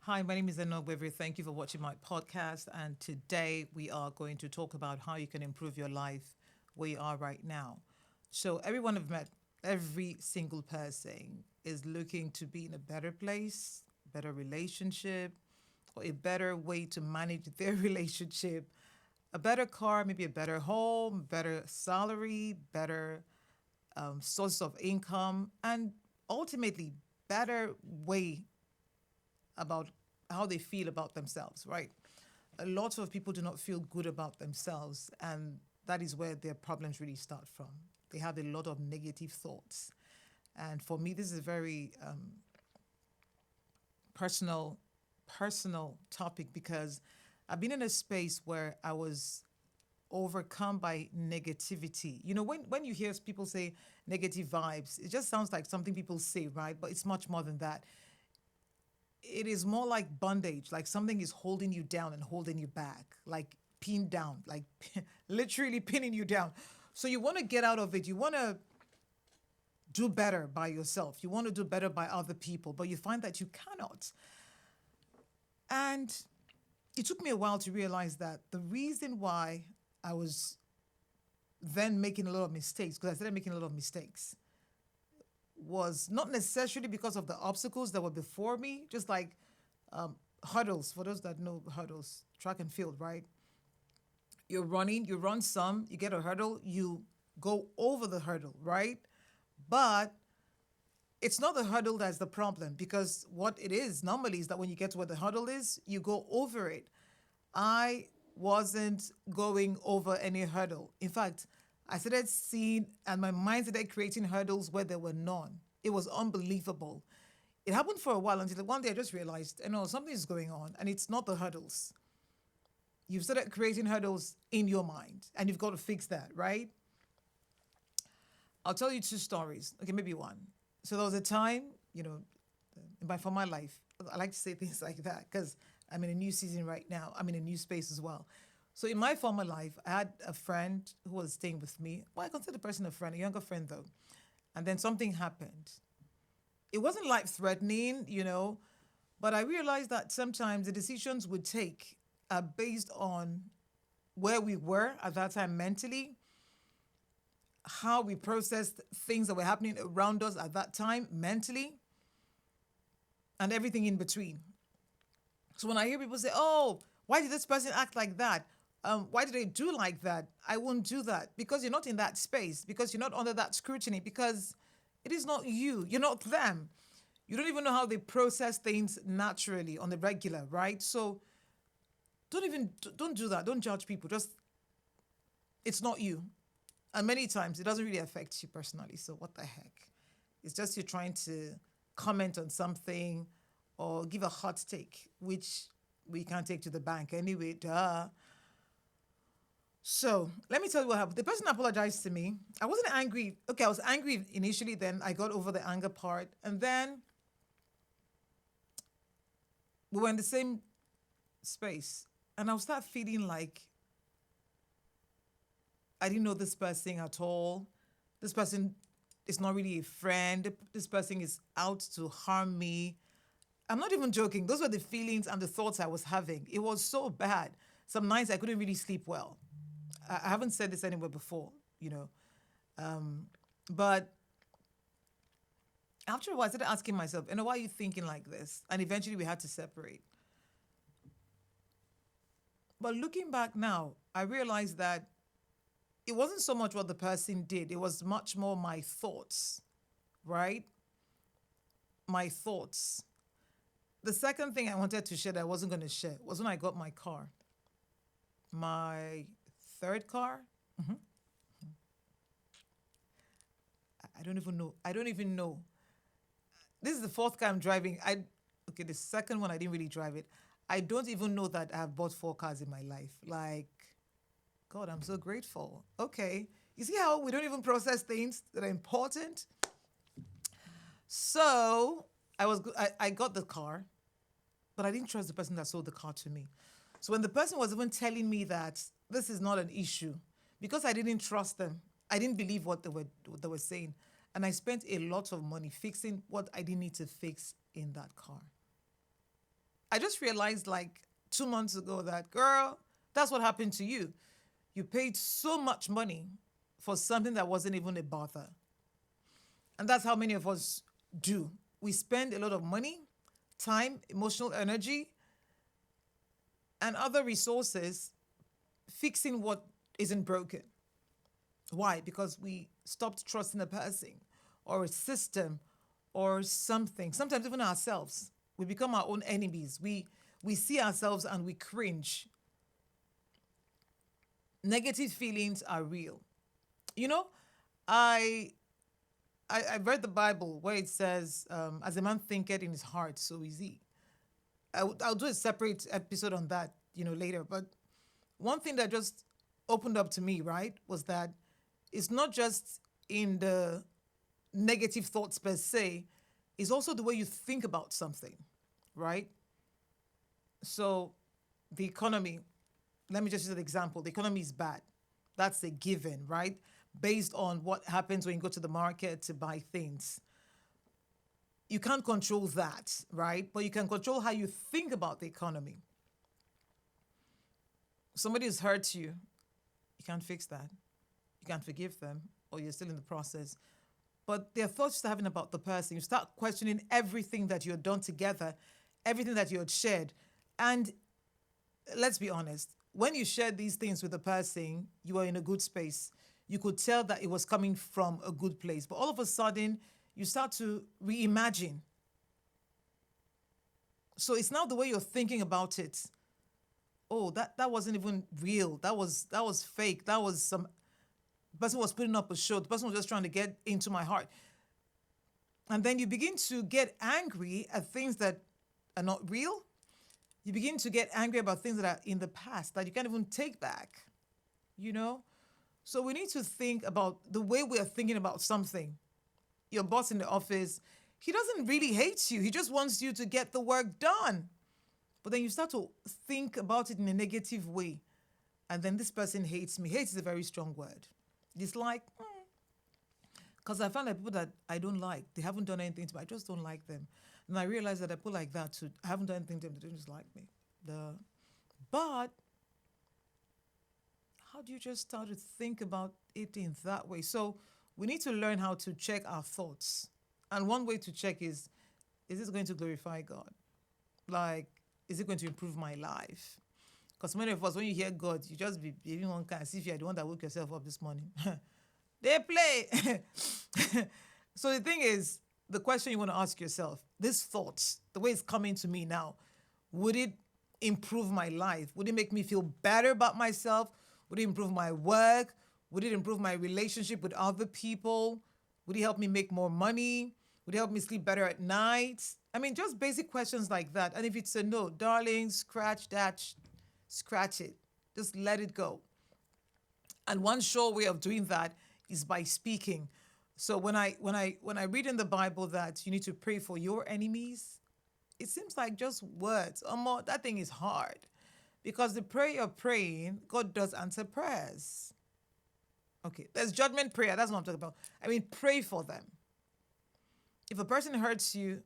Hi, my name is Enoch Weaver. Thank you for watching my podcast. And today we are going to talk about how you can improve your life where you are right now. So, everyone I've met, every single person is looking to be in a better place, better relationship, or a better way to manage their relationship, a better car, maybe a better home, better salary, better source of income, and ultimately, better way about how they feel about themselves, right? A lot of people do not feel good about themselves, and that is where their problems really start from. They have a lot of negative thoughts. And for me, this is a very personal, personal topic because I've been in a space where I was overcome by negativity. You know, when you hear people say negative vibes, it just sounds like something people say, right? But it's much more than that. It is more like bondage, like something is holding you down and holding you back, like pinned down, like literally pinning you down. So you want to get out of it. You want to do better by yourself. You want to do better by other people, but you find that you cannot. And it took me a while to realize that the reason why I was then making a lot of mistakes, because I started making a lot of mistakes, was not necessarily because of the obstacles that were before me, just like hurdles. For those that know hurdles, track and field, right? You're running, you run some, you get a hurdle, you go over the hurdle, right? But it's not the hurdle that's the problem because what it is normally is that when you get to where the hurdle is, you go over it. I wasn't going over any hurdle. In fact, I started seeing and my mind started creating hurdles where there were none. It was unbelievable. It happened for a while until one day I just realized, something is going on and it's not the hurdles. You've started creating hurdles in your mind and you've got to fix that, right? I'll tell you two stories. Okay, maybe one. So there was a time, in my former life, I like to say things like that because I'm in a new season right now. I'm in a new space as well. So in my former life, I had a friend who was staying with me. Well, I consider the person a friend, a younger friend though. And then something happened. It wasn't life threatening, but I realized that sometimes the decisions we take are based on where we were at that time mentally, how we processed things that were happening around us at that time mentally, and everything in between. So when I hear people say, "Oh, why did this person act like that? Why did they do like that?" I won't do that because you're not in that space, because you're not under that scrutiny, because it is not you. You're not them. You don't even know how they process things naturally on the regular, right? So don't do that. Don't judge people. Just it's not you. And many times it doesn't really affect you personally. So what the heck? It's just you're trying to comment on something or give a hot take, which we can't take to the bank anyway. Duh. So let me tell you what happened. The person apologized to me. I wasn't angry. Okay, I was angry initially, then I got over the anger part. And then we were in the same space. And I'll start feeling like I didn't know this person at all. This person is not really a friend. This person is out to harm me. I'm not even joking. Those were the feelings and the thoughts I was having. It was so bad. Some nights I couldn't really sleep well. I haven't said this anywhere before, you know. But after a while, I started asking myself, why are you thinking like this? And eventually we had to separate. But looking back now, I realized that it wasn't so much what the person did, it was much more my thoughts, right? My thoughts. The second thing I wanted to share that I wasn't going to share was when I got my car. My third car. I don't even know. I don't even know. This is the fourth car I'm driving. Okay, the second one I didn't really drive it. I don't even know that I have bought four cars in my life. Like, God, I'm so grateful. Okay. You see how we don't even process things that are important? So I got the car, but I didn't trust the person that sold the car to me. So when the person was even telling me that this is not an issue, because I didn't trust them, I didn't believe what they were saying, and I spent a lot of money fixing what I didn't need to fix in that car. I just realized like 2 months ago that, girl, that's what happened to you. You paid so much money for something that wasn't even a bother. And that's how many of us do. We spend a lot of money, time, emotional energy, and other resources fixing what isn't broken. Why? Because we stopped trusting a person or a system or something. Sometimes even ourselves. We become our own enemies. We see ourselves and we cringe. Negative feelings are real. You know, I I read the Bible where it says, "As a man thinketh in his heart, so is he." I'll do a separate episode on that, later. But one thing that just opened up to me, right, was that it's not just in the negative thoughts per se, it's also the way you think about something, right? So the economy, let me just use an example. The economy is bad. That's a given, right? Based on what happens when you go to the market to buy things. You can't control that, right? But you can control how you think about the economy. Somebody has hurt you, you can't fix that. You can't forgive them, or you're still in the process. But there are thoughts you're having about the person. You start questioning everything that you've done together, everything that you had shared. And let's be honest, when you shared these things with the person, you were in a good space. You could tell that it was coming from a good place. But all of a sudden, you start to reimagine. So it's now the way you're thinking about it. Oh, that wasn't even real. That was fake. That was some person was putting up a show. The person was just trying to get into my heart. And then you begin to get angry at things that are not real. You begin to get angry about things that are in the past that you can't even take back. You know? So we need to think about the way we are thinking about something. Your boss in the office, he doesn't really hate you. He just wants you to get the work done. But then you start to think about it in a negative way. And then this person hates me. Hate is a very strong word. It's like, because I found that people that I don't like, they haven't done anything to me. I just don't like them. And I realized that I put like that too. I haven't done anything to them. They don't just like me. But how do you just start to think about it in that way? So we need to learn how to check our thoughts. And one way to check is this going to glorify God? Like, is it going to improve my life? Because many of us, when you hear God, you just be behaving one kind, as if you're the one that woke yourself up this morning. They play. So the thing is, the question you want to ask yourself, this thought, the way it's coming to me now, would it improve my life? Would it make me feel better about myself? Would it improve my work? Would it improve my relationship with other people? Would it help me make more money? Would it help me sleep better at night? I mean, just basic questions like that. And if it's a no, darling, scratch that, scratch it. Just let it go. And one sure way of doing that is by speaking. So when I read in the Bible that you need to pray for your enemies, it seems like just words. That thing is hard. Because the prayer you're praying, God does answer prayers. Okay, there's judgment prayer. That's what I'm talking about. I mean, pray for them. If a person hurts you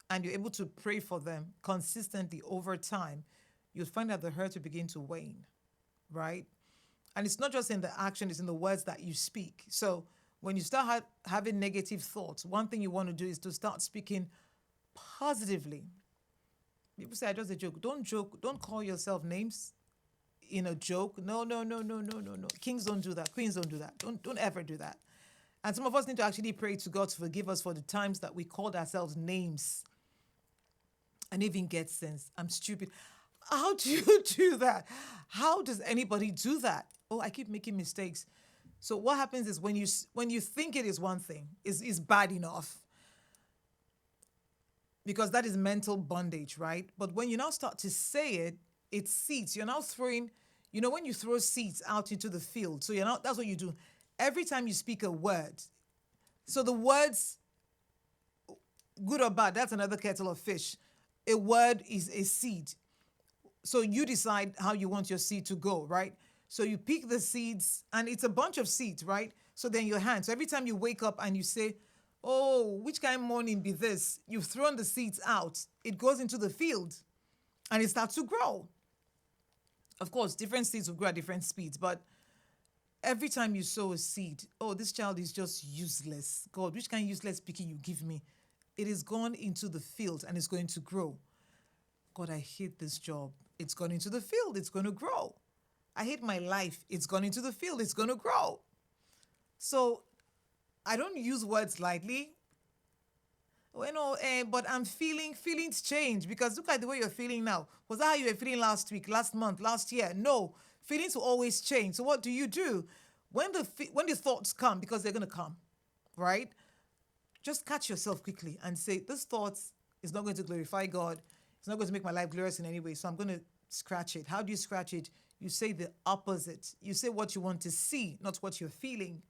and you're able to pray for them consistently over time, you'll find that the hurt will begin to wane, right? And it's not just in the action, it's in the words that you speak. So when you start having negative thoughts, one thing you want to do is to start speaking positively. People say, I just a joke. Don't joke. Don't call yourself names in a joke. No, no, no, no, no, no, no. Kings don't do that. Queens don't do that. Don't ever do that. And some of us need to actually pray to God to forgive us for the times that we called ourselves names and even get sense. I'm stupid. How do you do that? How does anybody do that? Oh, I keep making mistakes. So what happens is when you think it is one thing, is bad enough, because that is mental bondage, right? But when you now start to say it, it's seeds. You're now throwing, when you throw seeds out into the field. So that's what you do. Every time you speak a word, so the words, good or bad, that's another kettle of fish. A word is a seed. So you decide how you want your seed to go, right? So you pick the seeds, and it's a bunch of seeds, right? So then your hand. So every time you wake up and you say, oh, which kind of morning be this? You've thrown the seeds out. It goes into the field. and it starts to grow. Of course, different seeds will grow at different speeds, but every time you sow a seed, oh, this child is just useless. God, which kind of useless picking you give me? It is gone into the field and it's going to grow. God, I hate this job. It's gone into the field. It's going to grow. I hate my life. It's gone into the field. It's going to grow. So I don't use words lightly. But I'm feelings change because look at the way you're feeling now. Was that how you were feeling last week, last month, last year? No, feelings will always change. So what do? When the thoughts come, because they're going to come, right? Just catch yourself quickly and say, this thought is not going to glorify God. It's not going to make my life glorious in any way. So I'm going to scratch it. How do you scratch it? You say the opposite. You say what you want to see, not what you're feeling.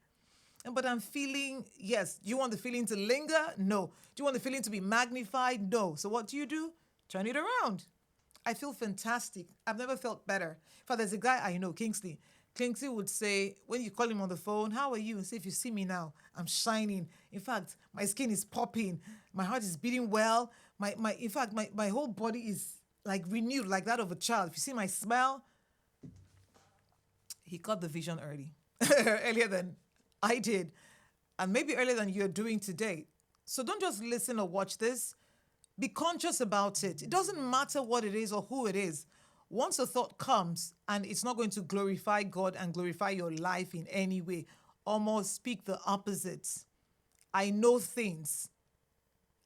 But I'm feeling, yes. Do you want the feeling to linger? No. Do you want the feeling to be magnified? No. So what do? Turn it around. I feel fantastic. I've never felt better. In fact, there's a guy I know, Kingsley. Kingsley would say, when you call him on the phone, how are you? And say, if you see me now, I'm shining. In fact, my skin is popping. My heart is beating well. My whole body is like renewed, like that of a child. If you see my smile, he caught the vision early, earlier than I did, and maybe earlier than you're doing today. So don't just listen or watch this. Be conscious about it. It doesn't matter what it is or who it is. Once a thought comes and it's not going to glorify God and glorify your life in any way, almost speak the opposite. I know things.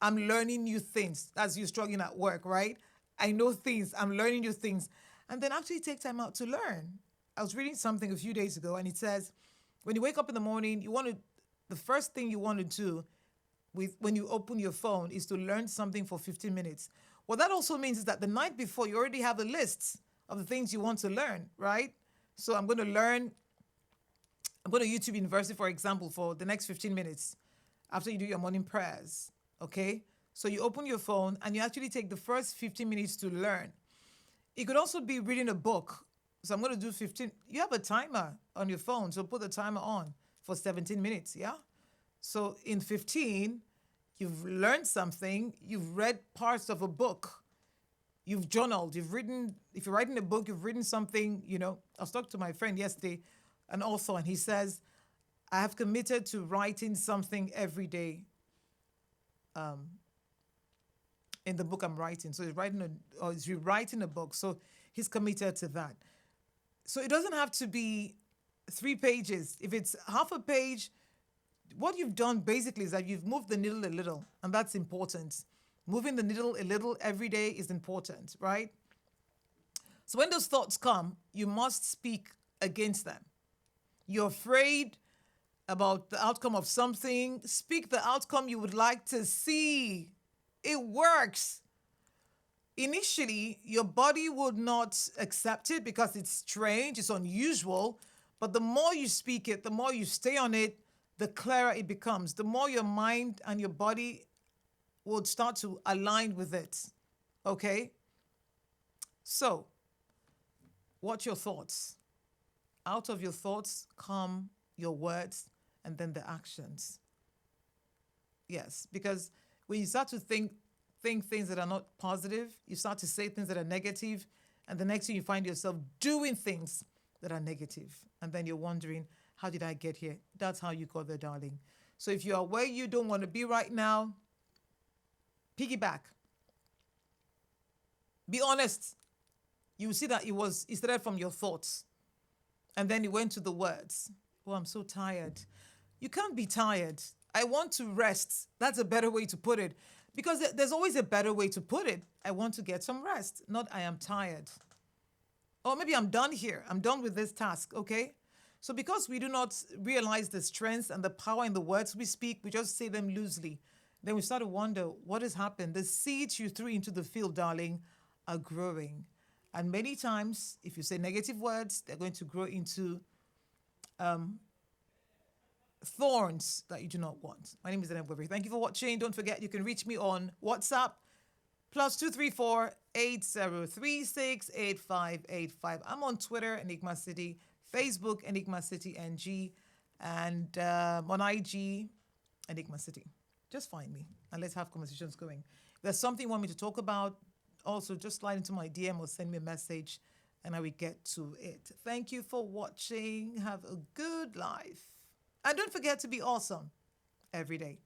I'm learning new things. As you struggling at work, right? I know things. I'm learning new things. And then actually take time out to learn. I was reading something a few days ago and it says, when you wake up in the morning, the first thing you want to do when you open your phone is to learn something for 15 minutes. What that also means is that the night before, you already have a list of the things you want to learn, right? So I'm going to YouTube University, for example, for the next 15 minutes after you do your morning prayers, okay? So you open your phone and you actually take the first 15 minutes to learn. It could also be reading a book. So I'm going to do 15. You have a timer on your phone, so put the timer on for 17 minutes, yeah? So in 15, you've learned something, you've read parts of a book, you've journaled, you've written, if you're writing a book, you've written something, I was talking to my friend yesterday, an author, and he says, I have committed to writing something every day in the book I'm writing. So he's rewriting a book. So he's committed to that. So it doesn't have to be 3 pages. If it's half a page, what you've done basically is that you've moved the needle a little, and that's important. Moving the needle a little every day is important, right? So when those thoughts come, you must speak against them. You're afraid about the outcome of something, speak the outcome you would like to see. It works. Initially, your body would not accept it because it's strange, it's unusual, but the more you speak it, the more you stay on it, the clearer it becomes. The more your mind and your body would start to align with it, okay? So, what's your thoughts? Out of your thoughts come your words and then the actions. Yes, because when you start to think things that are not positive, you start to say things that are negative, and the next thing you find yourself doing things that are negative. And then you're wondering, how did I get here? That's how you got there, darling. So if you are where you don't want to be right now, piggyback. Be honest. You will see that it started from your thoughts. And then it went to the words. Oh, I'm so tired. You can't be tired. I want to rest. That's a better way to put it. Because there's always a better way to put it. I want to get some rest, not I am tired. Or maybe I'm done here. I'm done with this task, okay? So because we do not realize the strength and the power in the words we speak, we just say them loosely. Then we start to wonder, what has happened? The seeds you threw into the field, darling, are growing. And many times, if you say negative words, they're going to grow into thorns that you do not want. My name is Zainab Weber. Thank you for watching. Don't forget, you can reach me on WhatsApp, +234 8036 8585. I'm on Twitter, Enigma City, Facebook, Enigma City NG, and on IG, Enigma City. Just find me and let's have conversations going. If there's something you want me to talk about also just slide into my DM or send me a message and I will get to it. Thank you for watching. Have a good life. And don't forget to be awesome every day.